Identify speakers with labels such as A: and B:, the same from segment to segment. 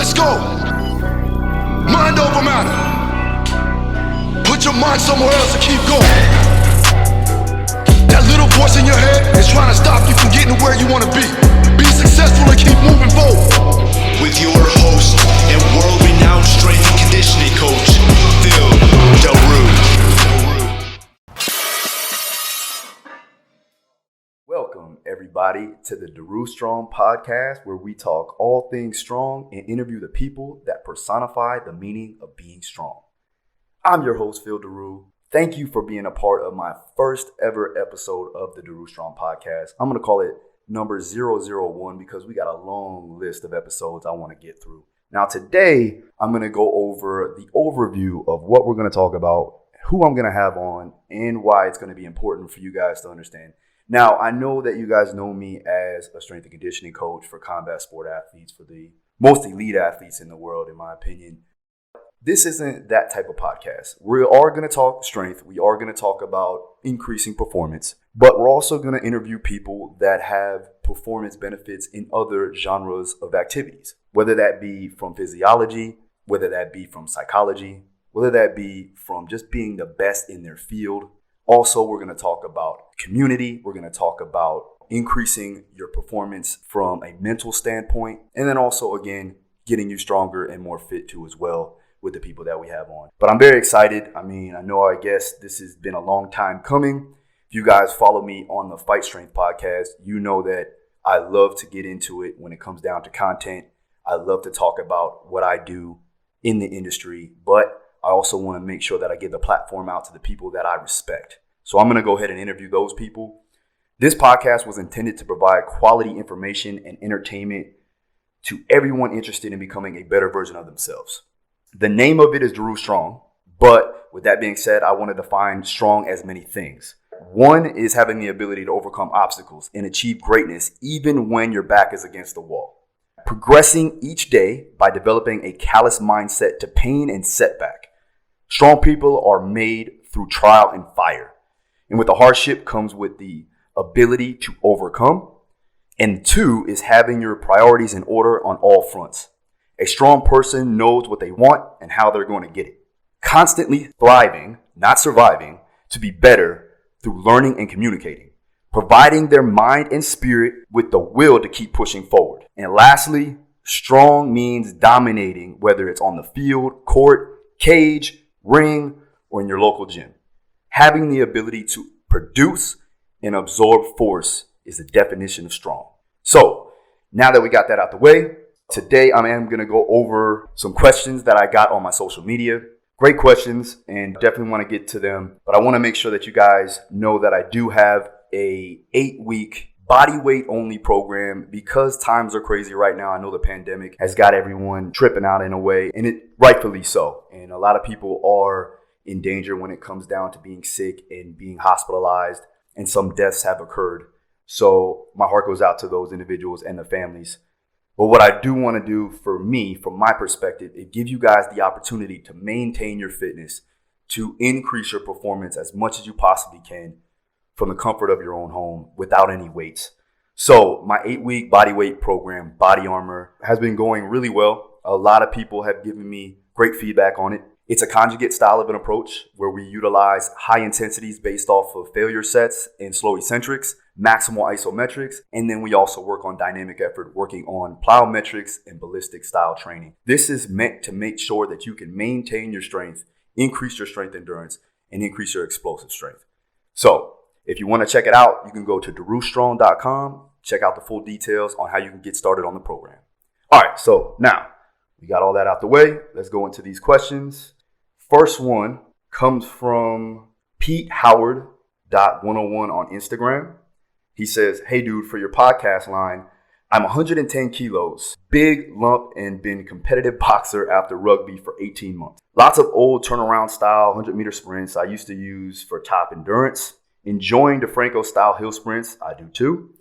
A: Let's go. Mind over matter. Put your mind somewhere else and keep going. That little voice in your head is trying to stop you from getting to where you want to be. Be successful and keep moving forward.
B: With your host and world-renowned strength and conditioning coach, Phil Daru.
C: Welcome, everybody, to the Daru Strong podcast, where we talk all things strong and interview the people that personify the meaning of being strong. I'm your host, Phil Daru. Thank you for being a part of my first ever episode of the Daru Strong podcast. I'm going to call it number 001 because we got a long list of episodes I want to get through. Now, today, I'm going to go over the overview of what we're going to talk about, who I'm going to have on, and why it's going to be important for you guys to understand. Now, I know that you guys know me as a strength and conditioning coach for combat sport athletes, for the most elite athletes in the world, in my opinion. This isn't that type of podcast. We are going to talk strength. We are going to talk about increasing performance, but we're also going to interview people that have performance benefits in other genres of activities, whether that be from physiology, whether that be from psychology, whether that be from just being the best in their field. Also, we're going to talk about community. We're going to talk about increasing your performance from a mental standpoint. And then also, again, getting you stronger and more fit too as well with the people that we have on. But I'm very excited. I guess this has been a long time coming. If you guys follow me on the Fight Strength podcast, you know that I love to get into it when it comes down to content. I love to talk about what I do in the industry, but I also want to make sure that I give the platform out to the people that I respect. So I'm going to go ahead and interview those people. This podcast was intended to provide quality information and entertainment to everyone interested in becoming a better version of themselves. The name of it is Daru Strong, but with that being said, I want to define strong as many things. One is having the ability to overcome obstacles and achieve greatness even when your back is against the wall. Progressing each day by developing a callous mindset to pain and setback. Strong people are made through trial and fire. And with the hardship comes with the ability to overcome. And two is having your priorities in order on all fronts. A strong person knows what they want and how they're going to get it. Constantly thriving, not surviving, to be better through learning and communicating. Providing their mind and spirit with the will to keep pushing forward. And lastly, strong means dominating, whether it's on the field, court, cage, ring, or in your local gym. Having the ability to produce and absorb force is the definition of strong. So now that we got that out the way, today I am going to go over some questions that I got on my social media. Great questions, and definitely want to get to them. But I want to make sure that you guys know that I do have a 8-week body weight only program because times are crazy right now. I know the pandemic has got everyone tripping out in a way, and it rightfully so. And a lot of people are in danger when it comes down to being sick and being hospitalized, and some deaths have occurred. So my heart goes out to those individuals and the families. But what I do want to do for me, from my perspective, is give you guys the opportunity to maintain your fitness, to increase your performance as much as you possibly can from the comfort of your own home without any weights. So my 8-week body weight program, Body Armor, has been going really well. A lot of people have given me great feedback on it. It's a conjugate style of an approach where we utilize high intensities based off of failure sets and slow eccentrics, maximal isometrics, and then we also work on dynamic effort, working on plyometrics and ballistic style training. This is meant to make sure that you can maintain your strength, increase your strength endurance, and increase your explosive strength. So if you want to check it out, you can go to darustrong.com, check out the full details on how you can get started on the program. All right, so now we got all that out the way. Let's go into these questions. First one comes from Pete Howard.101 on Instagram. He says, "Hey dude, for your podcast line, I'm 110 kilos, big lump, and been competitive boxer after rugby for 18 months. Lots of old turnaround style 100-meter sprints I used to use for top endurance. Enjoying DeFranco style hill sprints, I do too.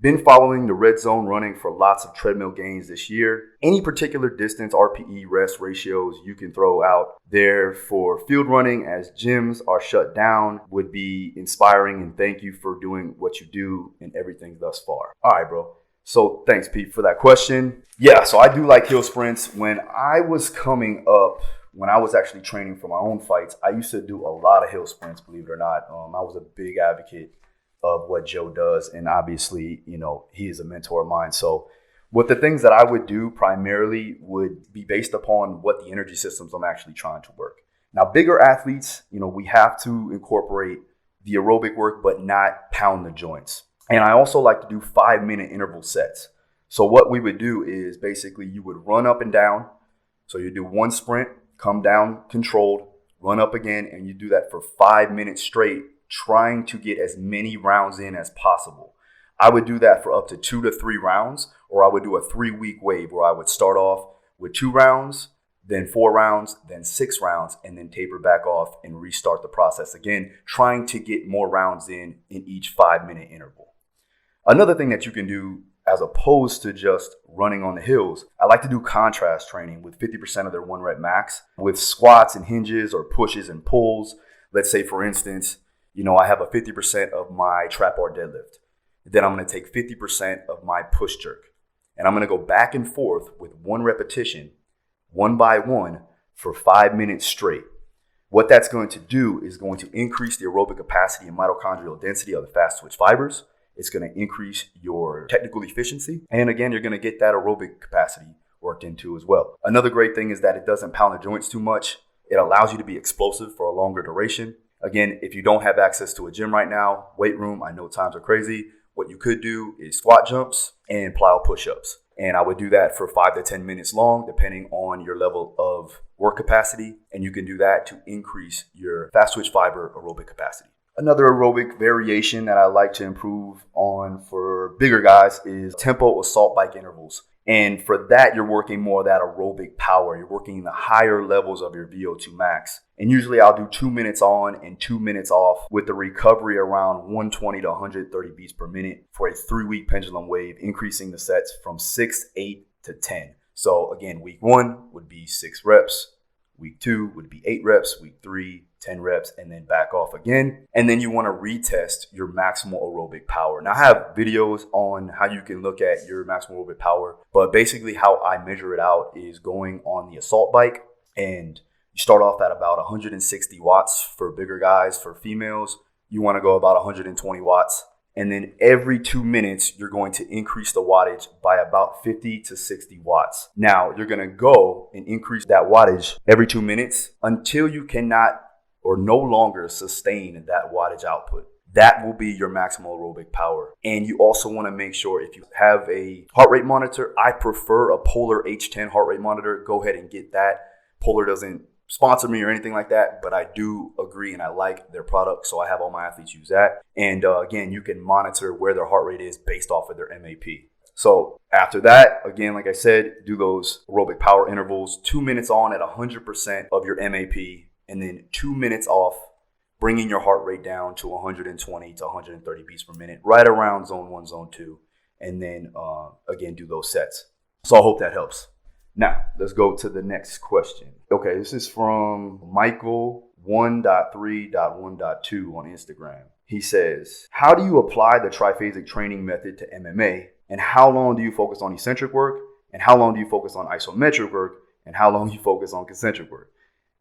C: Been following the red zone running for lots of treadmill gains this year. Any particular distance, RPE, rest ratios you can throw out there for field running as gyms are shut down would be inspiring, and thank you for doing what you do and everything thus far." All right, bro. So thanks, Pete, for that question. Yeah, so I do like hill sprints. When I was coming up, when I was actually training for my own fights, I used to do a lot of hill sprints, believe it or not. I was a big advocate of what Joe does. And obviously, he is a mentor of mine. So what the things that I would do primarily would be based upon what the energy systems I'm actually trying to work. Now, bigger athletes, we have to incorporate the aerobic work, but not pound the joints. And I also like to do 5-minute interval sets. So what we would do is basically you would run up and down. So you do one sprint, come down controlled, run up again, and you do that for 5 minutes straight, trying to get as many rounds in as possible. I would do that for up to 2 to 3 rounds, or I would do a 3-week wave where I would start off with 2 rounds, then 4 rounds, then 6 rounds, and then taper back off and restart the process again, trying to get more rounds in each 5-minute interval. Another thing that you can do as opposed to just running on the hills, I like to do contrast training with 50% of their 1 rep max with squats and hinges or pushes and pulls. Let's say, for instance, I have a 50% of my trap bar deadlift. Then I'm going to take 50% of my push jerk. And I'm going to go back and forth with 1 repetition, 1 by 1, for 5 minutes straight. What that's going to do is going to increase the aerobic capacity and mitochondrial density of the fast twitch fibers. It's going to increase your technical efficiency. And again, you're going to get that aerobic capacity worked into as well. Another great thing is that it doesn't pound the joints too much. It allows you to be explosive for a longer duration. Again, if you don't have access to a gym right now, weight room, I know times are crazy. What you could do is squat jumps and plyo push-ups. And I would do that for 5 to 10 minutes long, depending on your level of work capacity. And you can do that to increase your fast twitch fiber aerobic capacity. Another aerobic variation that I like to improve on for bigger guys is tempo assault bike intervals. And for that, you're working more of that aerobic power. You're working the higher levels of your VO2 max. And usually I'll do 2 minutes on and 2 minutes off with the recovery around 120 to 130 beats per minute for a 3-week pendulum wave, increasing the sets from 6, 8 to 10. So again, week 1 would be 6 reps. Week 2 would be 8 reps. Week 3, 10 reps, and then back off again. And then you want to retest your maximal aerobic power. Now, I have videos on how you can look at your maximal aerobic power, but basically how I measure it out is going on the assault bike, and you start off at about 160 watts for bigger guys. For females, you want to go about 120 watts. And then every 2 minutes, you're going to increase the wattage by about 50 to 60 watts. Now, you're going to go and increase that wattage every 2 minutes until you cannot or no longer sustain that wattage output. That will be your maximal aerobic power. And you also want to make sure if you have a heart rate monitor, I prefer a Polar H10 heart rate monitor. Go ahead and get that. Polar doesn't sponsor me or anything like that, but I do agree and I like their product. So I have all my athletes use that. And again, you can monitor where their heart rate is based off of their MAP. So after that, again, like I said, do those aerobic power intervals, 2 minutes on at 100% of your MAP, and then 2 minutes off, bringing your heart rate down to 120 to 130 beats per minute, right around zone 1, zone 2. And then again, do those sets. So I hope that helps. Now, let's go to the next question. Okay, this is from Michael 1.3.1.2 on Instagram. He says, how do you apply the triphasic training method to MMA? And how long do you focus on eccentric work? And how long do you focus on isometric work? And how long do you focus on concentric work?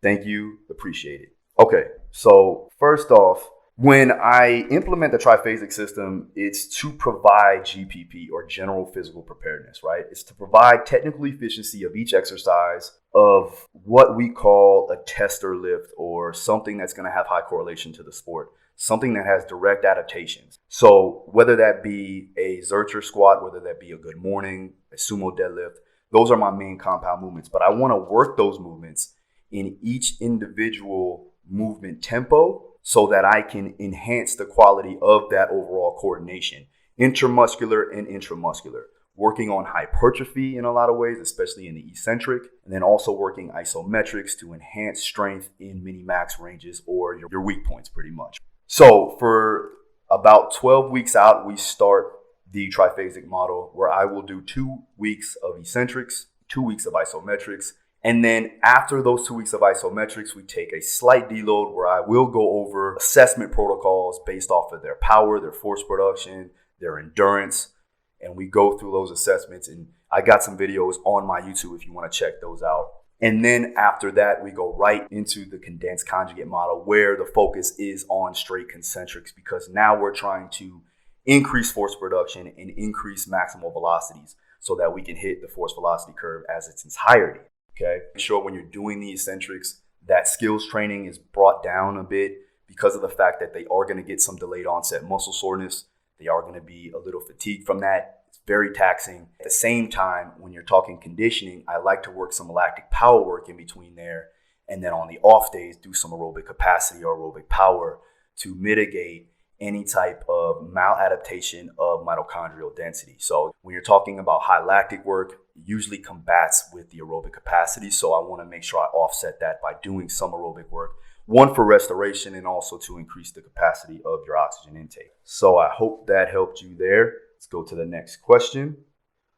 C: Thank you. Appreciate it. Okay, so first off, when I implement the triphasic system, it's to provide GPP or general physical preparedness, right? It's to provide technical efficiency of each exercise of what we call a tester lift or something that's going to have high correlation to the sport, something that has direct adaptations. So whether that be a Zercher squat, whether that be a good morning, a sumo deadlift, those are my main compound movements. But I want to work those movements in each individual movement tempo so that I can enhance the quality of that overall coordination, intramuscular and intramuscular, working on hypertrophy in a lot of ways, especially in the eccentric, and then also working isometrics to enhance strength in mini-max ranges or your weak points pretty much. So for about 12 weeks out, we start the triphasic model where I will do 2 weeks of eccentrics, 2 weeks of isometrics. And then after those 2 weeks of isometrics, we take a slight deload where I will go over assessment protocols based off of their power, their force production, their endurance, and we go through those assessments. And I got some videos on my YouTube if you want to check those out. And then after that, we go right into the condensed conjugate model where the focus is on straight concentrics, because now we're trying to increase force production and increase maximal velocities so that we can hit the force velocity curve as its entirety. Okay. Make sure when you're doing the eccentrics that skills training is brought down a bit because of the fact that they are going to get some delayed onset muscle soreness. They are going to be a little fatigued from that. It's very taxing. At the same time, when you're talking conditioning, I like to work some lactic power work in between there. And then on the off days, do some aerobic capacity or aerobic power to mitigate any type of maladaptation of mitochondrial density. So when you're talking about high lactic work, it usually combats with the aerobic capacity. So I want to make sure I offset that by doing some aerobic work. One, for restoration, and also to increase the capacity of your oxygen intake. So I hope that helped you there. Let's go to the next question.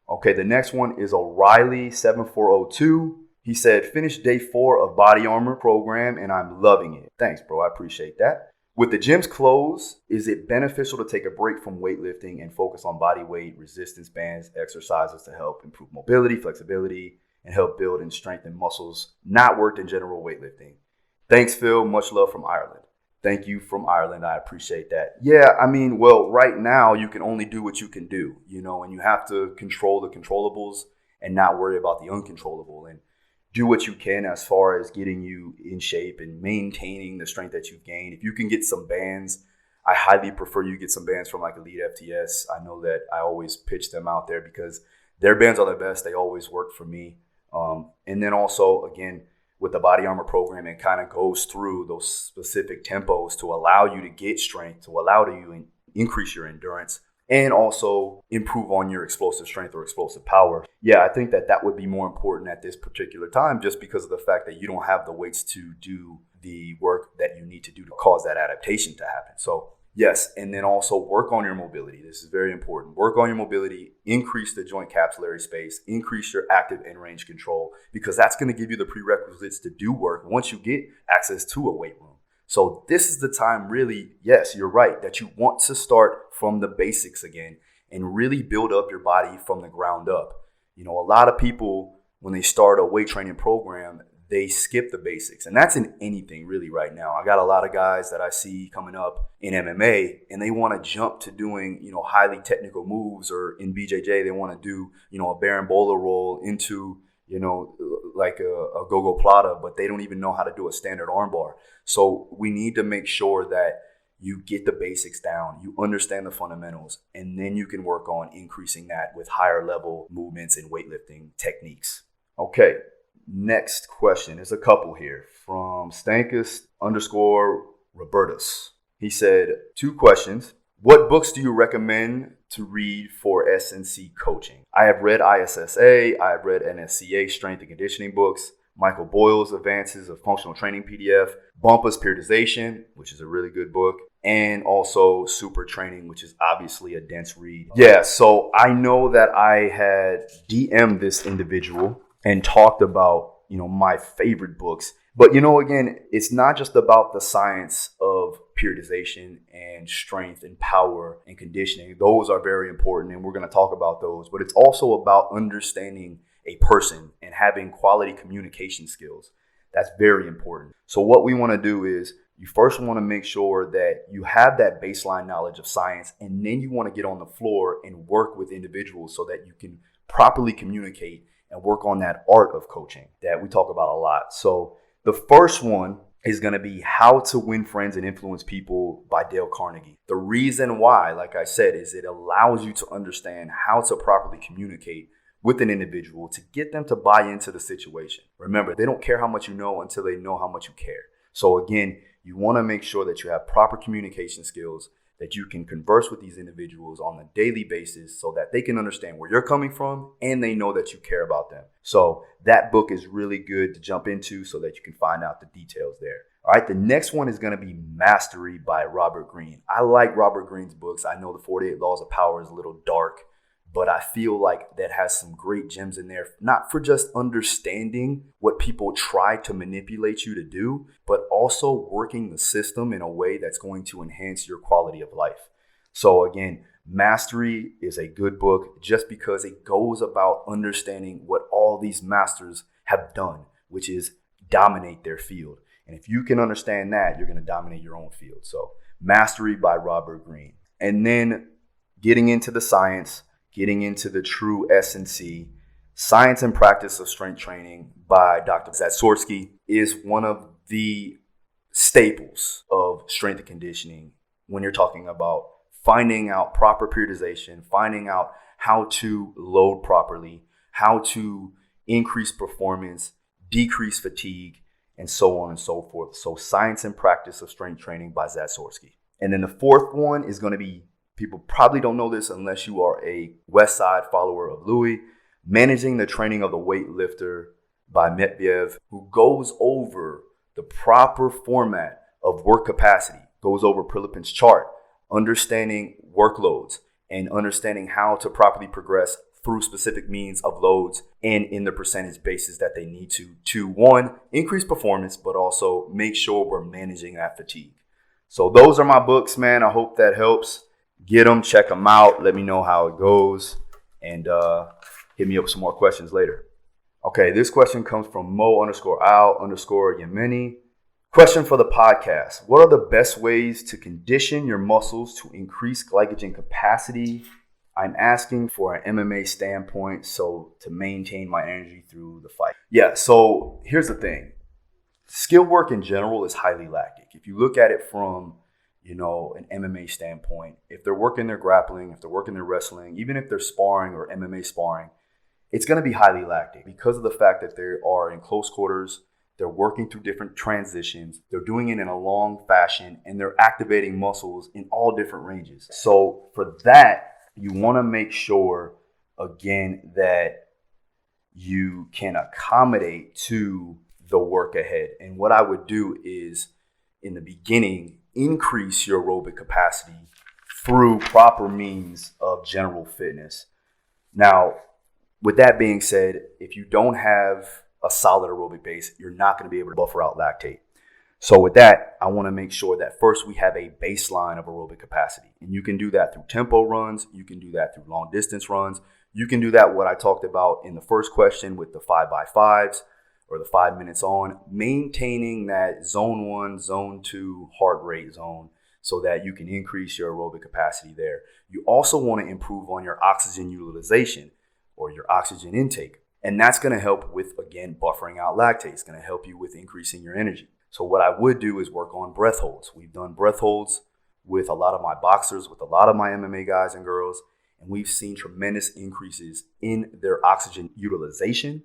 C: Okay, the next one is O'Reilly7402. He said, finished day 4 of Body Armor program and I'm loving it. Thanks, bro. I appreciate that. With the gyms closed, is it beneficial to take a break from weightlifting and focus on body weight, resistance bands, exercises to help improve mobility, flexibility, and help build and strengthen muscles not worked in general weightlifting? Thanks, Phil. Much love from Ireland. Thank you from Ireland. I appreciate that. Yeah, I mean, well, right now you can only do what you can do, and you have to control the controllables and not worry about the uncontrollable, and do what you can as far as getting you in shape and maintaining the strength that you've gained. If you can get some bands, I highly prefer you get some bands from like Elite FTS. I know that I always pitch them out there because their bands are the best. They always work for me. And then also, again, with the Body Armor program, it kind of goes through those specific tempos to allow you to get strength, to allow you to increase your endurance, and also improve on your explosive strength or explosive power. Yeah, I think that would be more important at this particular time just because of the fact that you don't have the weights to do the work that you need to do to cause that adaptation to happen. So yes, and then also work on your mobility. This is very important. Work on your mobility, increase the joint capillary space, increase your active end range control, because that's going to give you the prerequisites to do work once you get access to a weight room. So this is the time really, yes, you're right, that you want to start from the basics again and really build up your body from the ground up. A lot of people, when they start a weight training program, they skip the basics. And that's in anything really right now. I got a lot of guys that I see coming up in MMA and they want to jump to doing, highly technical moves, or in BJJ, they want to do, a Berimbolo roll into, like a go-go plata, but they don't even know how to do a standard armbar. So we need to make sure that you get the basics down, you understand the fundamentals, and then you can work on increasing that with higher level movements and weightlifting techniques. Okay. Next question. There's a couple here from Stankus_Robertus. He said, 2 questions. What books do you recommend to read for S&C coaching? I have read ISSA. I have read NSCA strength and conditioning books, Michael Boyle's Advances of Functional Training PDF, Bumpa's Periodization, which is a really good book, and also Super Training, which is obviously a dense read. Yeah, so I know that I had DM'd this individual and talked about, my favorite books. But, again, it's not just about the science of periodization and strength and power and conditioning. Those are very important, and we're going to talk about those. But it's also about understanding a person and having quality communication skills. That's very important. So what we want to do is you first want to make sure that you have that baseline knowledge of science, and then you want to get on the floor and work with individuals so that you can properly communicate and work on that art of coaching that we talk about a lot. So the first one is going to be How to Win Friends and Influence People by Dale Carnegie. The reason why, like I said, is it allows you to understand how to properly communicate with an individual to get them to buy into the situation. Remember, they don't care how much you know until they know how much you care. So again, you want to make sure that you have proper communication skills, that you can converse with these individuals on a daily basis so that they can understand where you're coming from and they know that you care about them. So that book is really good to jump into so that you can find out the details there. All right, the next one is going to be Mastery by Robert Greene. I like Robert Greene's books. I know the 48 Laws of Power is a little dark, but I feel like that has some great gems in there, not for just understanding what people try to manipulate you to do, but also working the system in a way that's going to enhance your quality of life. So again, Mastery is a good book just because it goes about understanding what all these masters have done, which is dominate their field. And if you can understand that, you're going to dominate your own field. So Mastery by Robert Greene. And then getting into the science, getting into the true S&C, Science and Practice of Strength Training by Dr. Zatsiorsky is one of the staples of strength and conditioning when you're talking about finding out proper periodization, finding out how to load properly, how to increase performance, decrease fatigue, and so on and so forth. So Science and Practice of Strength Training by Zatsiorsky. And then the fourth one is going to be, people probably don't know this unless you are a West Side follower of Louis, Managing the Training of the Weightlifter by Medvedev, who goes over the proper format of work capacity, goes over Prelipin's chart, understanding workloads and understanding how to properly progress through specific means of loads and in the percentage basis that they need to one, increase performance, but also make sure we're managing that fatigue. So those are my books, man. I hope that helps. Get them, check them out. Let me know how it goes, and hit me up with some more questions later. Okay, this question comes from Mo_Al_Yemeni. Question for the podcast. What are the best ways to condition your muscles to increase glycogen capacity? I'm asking for an MMA standpoint, so to maintain my energy through the fight. Yeah, so here's the thing. Skill work in general is highly lactic. If you look at it from, an MMA standpoint, if they're working their grappling, if they're working their wrestling, even if they're sparring or MMA sparring, it's going to be highly lactic because of the fact that they are in close quarters. They're working through different transitions. They're doing it in a long fashion, and they're activating muscles in all different ranges. So for that, you want to make sure, again, that you can accommodate to the work ahead. And what I would do is, in the beginning, increase your aerobic capacity through proper means of general fitness. Now, with that being said, if you don't have a solid aerobic base, you're not going to be able to buffer out lactate. So with that, I want to make sure that first we have a baseline of aerobic capacity. And you can do that through tempo runs. You can do that through long distance runs. You can do that, what I talked about in the first question with the 5x5s or the 5 minutes on, maintaining that zone 1, zone 2 heart rate zone so that you can increase your aerobic capacity there. You also want to improve on your oxygen utilization or your oxygen intake. And that's going to help with, again, buffering out lactate. It's going to help you with increasing your energy. So what I would do is work on breath holds. We've done breath holds with a lot of my boxers, with a lot of my MMA guys and girls, and we've seen tremendous increases in their oxygen utilization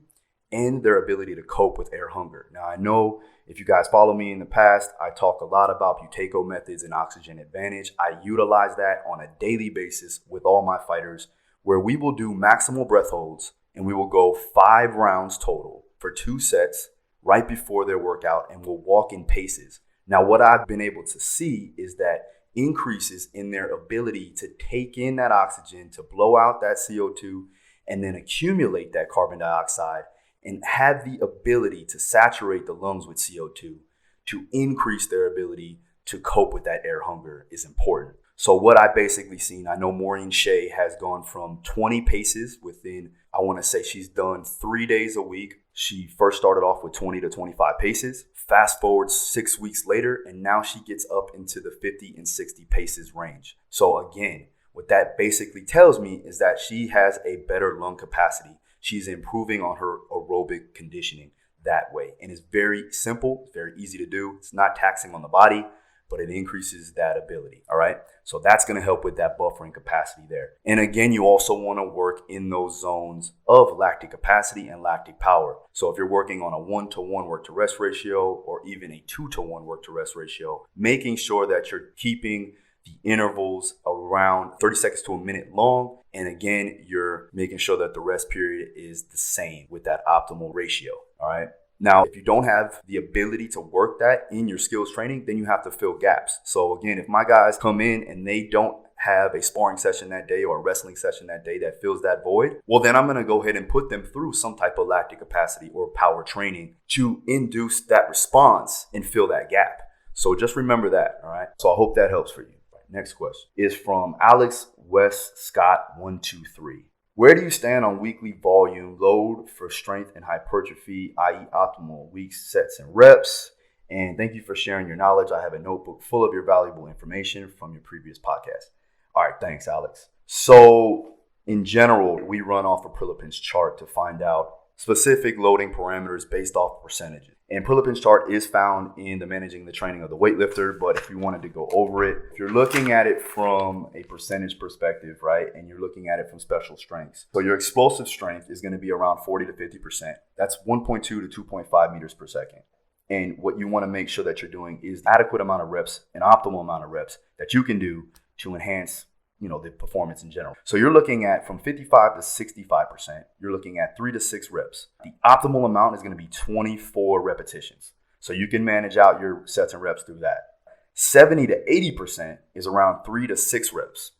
C: and their ability to cope with air hunger. Now, I know if you guys follow me in the past, I talk a lot about Buteyko methods and oxygen advantage. I utilize that on a daily basis with all my fighters, where we will do maximal breath holds and we will go 5 rounds total for 2 sets right before their workout, and we'll walk in paces. Now, what I've been able to see is that increases in their ability to take in that oxygen, to blow out that CO2, and then accumulate that carbon dioxide and have the ability to saturate the lungs with CO2 to increase their ability to cope with that air hunger is important. So what I basically seen, I know Maureen Shea has gone from 20 paces within, I want to say she's done 3 days a week. She first started off with 20 to 25 paces. Fast forward 6 weeks later, and now she gets up into the 50 and 60 paces range. So again, what that basically tells me is that she has a better lung capacity. She's improving on her aerobic conditioning that way. And it's very simple, it's very easy to do. It's not taxing on the body, but it increases that ability, all right? So that's going to help with that buffering capacity there. And again, you also want to work in those zones of lactic capacity and lactic power. So if you're working on a 1-to-1 work-to-rest ratio or even a 2-to-1 work-to-rest ratio, making sure that you're keeping the intervals around 30 seconds to a minute long. And again, you're making sure that the rest period is the same with that optimal ratio, all right? Now, if you don't have the ability to work that in your skills training, then you have to fill gaps. So again, if my guys come in and they don't have a sparring session that day or a wrestling session that day that fills that void, well, then I'm going to go ahead and put them through some type of lactic capacity or power training to induce that response and fill that gap. So just remember that, all right? So I hope that helps for you. Next question is from Alex Wes Scott 123. Where do you stand on weekly volume load for strength and hypertrophy, i.e. optimal weeks, sets, and reps? And thank you for sharing your knowledge. I have a notebook full of your valuable information from your previous podcast. All right, thanks, Alex. So in general, we run off a Prilipin's chart to find out specific loading parameters based off percentages. And Prilipin's chart is found in the Managing the Training of the Weightlifter, but if you wanted to go over it, if you're looking at it from a percentage perspective, right, and you're looking at it from special strengths, so your explosive strength is going to be around 40 to 50%. That's 1.2 to 2.5 meters per second. And what you want to make sure that you're doing is adequate amount of reps, an optimal amount of reps that you can do to enhance the performance in general. So you're looking at from 55 to 65%, you're looking at 3 to 6 reps. The optimal amount is going to be 24 repetitions. So you can manage out your sets and reps through that. 70 to 80% is around 3 to 6 reps.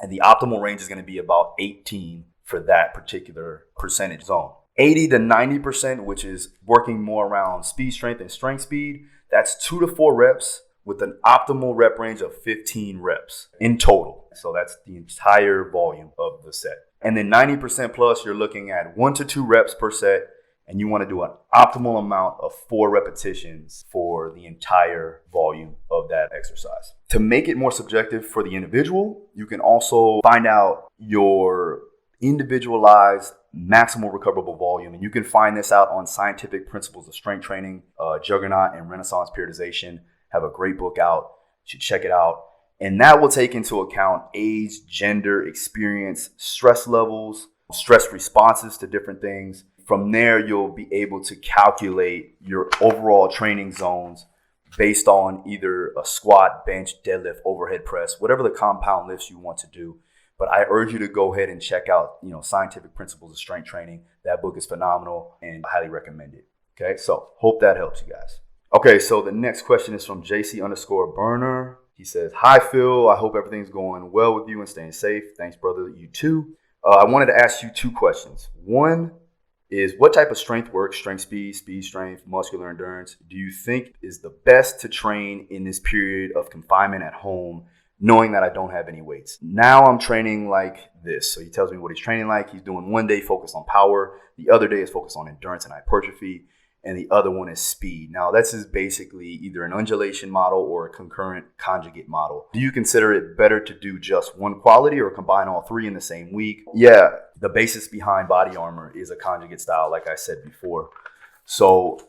C: And the optimal range is going to be about 18 for that particular percentage zone. 80 to 90%, which is working more around speed strength and strength speed, that's 2 to 4 reps with an optimal rep range of 15 reps in total. So that's the entire volume of the set. And then 90% plus, you're looking at 1 to 2 reps per set, and you want to do an optimal amount of 4 repetitions for the entire volume of that exercise. To make it more subjective for the individual, you can also find out your individualized maximal recoverable volume. And you can find this out on Scientific Principles of Strength Training. Juggernaut and Renaissance Periodization have a great book out. You should check it out. And that will take into account age, gender, experience, stress levels, stress responses to different things. From there, you'll be able to calculate your overall training zones based on either a squat, bench, deadlift, overhead press, whatever the compound lifts you want to do. But I urge you to go ahead and check out, Scientific Principles of Strength Training. That book is phenomenal and I highly recommend it. Okay, so hope that helps you guys. Okay, so the next question is from JC_Burner. He says, "Hi, Phil. I hope everything's going well with you and staying safe. Thanks, brother. You too. I wanted to ask you 2 questions. One is, what type of strength work, strength speed, speed strength, muscular endurance, do you think is the best to train in this period of confinement at home, knowing that I don't have any weights? Now I'm training like this." So he tells me what he's training like. He's doing one day focused on power. The other day is focused on endurance and hypertrophy. And the other one is speed. Now, this is basically either an undulation model or a concurrent conjugate model. Do you consider it better to do just one quality or combine all 3 in the same week? Yeah, the basis behind body armor is a conjugate style, like I said before. So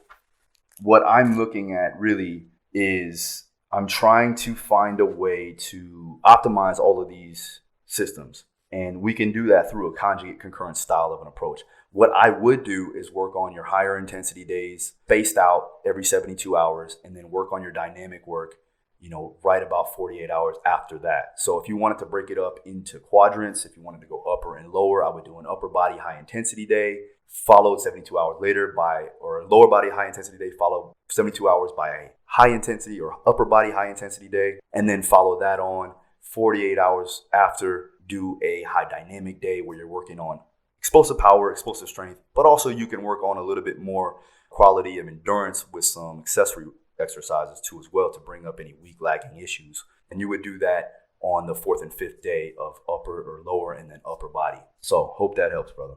C: what I'm looking at really is I'm trying to find a way to optimize all of these systems. And we can do that through a conjugate concurrent style of an approach. What I would do is work on your higher intensity days, spaced out every 72 hours, and then work on your dynamic work, right about 48 hours after that. So if you wanted to break it up into quadrants, if you wanted to go upper and lower, I would do an upper body high intensity day, followed 72 hours later or a lower body high intensity day, followed 72 hours by a high intensity or upper body high intensity day, and then follow that on 48 hours after, do a high dynamic day where you're working on explosive power, explosive strength, but also you can work on a little bit more quality of endurance with some accessory exercises too as well to bring up any weak lagging issues. And you would do that on the 4th and 5th day of upper or lower and then upper body. So hope that helps, brother.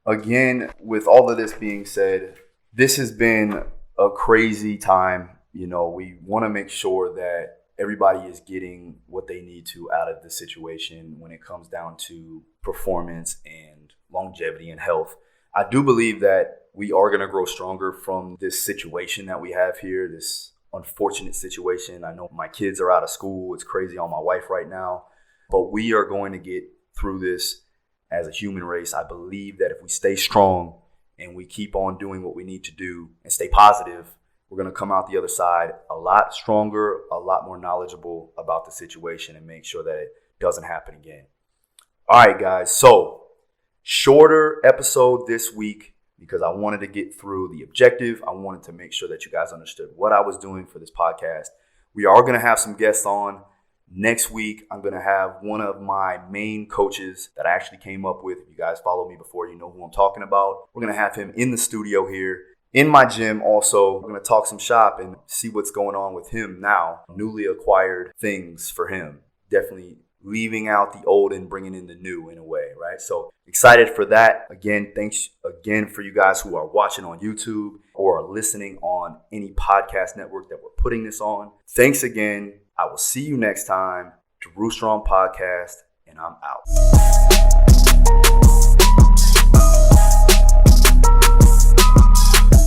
C: Again, with all of this being said, this has been a crazy time. We want to make sure that everybody is getting what they need to out of the situation when it comes down to performance and longevity and health. I do believe that we are going to grow stronger from this situation that we have here, this unfortunate situation. I know my kids are out of school. It's crazy on my wife right now. But we are going to get through this as a human race. I believe that if we stay strong and we keep on doing what we need to do and stay positive, we're going to come out the other side a lot stronger, a lot more knowledgeable about the situation and make sure that it doesn't happen again. All right, guys. So shorter episode this week because I wanted to get through the objective. I wanted to make sure that you guys understood what I was doing for this podcast. We are going to have some guests on. Next week, I'm going to have one of my main coaches that I actually came up with. If you guys follow me before, you know who I'm talking about. We're going to have him in the studio here. In my gym also, we're going to talk some shop and see what's going on with him now. Newly acquired things for him. Definitely leaving out the old and bringing in the new in a way, right? So excited for that. Again, thanks again for you guys who are watching on YouTube or are listening on any podcast network that we're putting this on. Thanks again. I will see you next time. Daru Strong Podcast, and I'm out.